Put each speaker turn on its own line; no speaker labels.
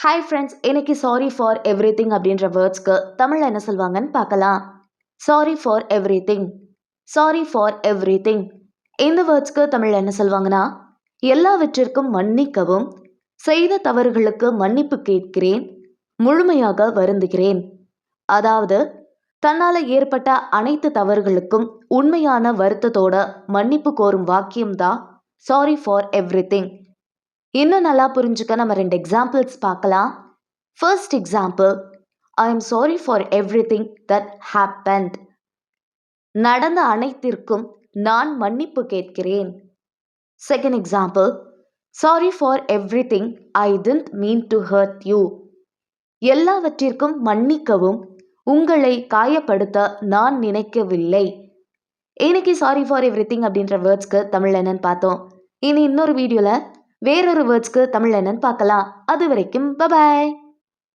Hi friends, இன்னைக்கு sorry for everything அப்படின்ற வேர்ட்ஸ்க்கு தமிழில் என்ன சொல்லுவாங்கன்னு பார்க்கலாம். Sorry for everything. Sorry for everything இந்த வேர்ட்ஸ்க்கு தமிழில் என்ன சொல்லுவாங்கன்னா, எல்லாவற்றிற்கும் மன்னிக்கவும், செய்த தவறுகளுக்கு மன்னிப்பு கேட்கிறேன், முழுமையாக வருந்துகிறேன். அதாவது தன்னால் ஏற்பட்ட அனைத்து தவறுகளுக்கும் உண்மையான வருத்தத்தோட மன்னிப்பு கோரும் வாக்கியம்தான் சாரி ஃபார் எவ்ரிதிங். இன்னும் நல்லா புரிஞ்சுக்க நம்ம 2 எக்ஸாம்பிள்ஸ் பார்க்கலாம். First example, I am sorry for everything that happened. நடந்த அனைத்திற்கும் நான் மன்னிப்பு கேட்கிறேன். Second example, sorry for everything I didn't mean to hurt you. எல்லாவற்றிற்கும் மன்னிக்கவும், உங்களை காயப்படுத்த நான் நினைக்கவில்லை. இன்னைக்கு சாரி ஃபார் எவ்ரிதிங் அப்படின்ற வேர்ட்ஸ்க்கு தமிழ் என்னன்னு பார்த்தோம். இனி இன்னொரு வீடியோவில் வேறொரு வேர்ட்ஸ்க்கு தமிழ் என்னன்னு பார்க்கலாம். அது வரைக்கும் பபாய்.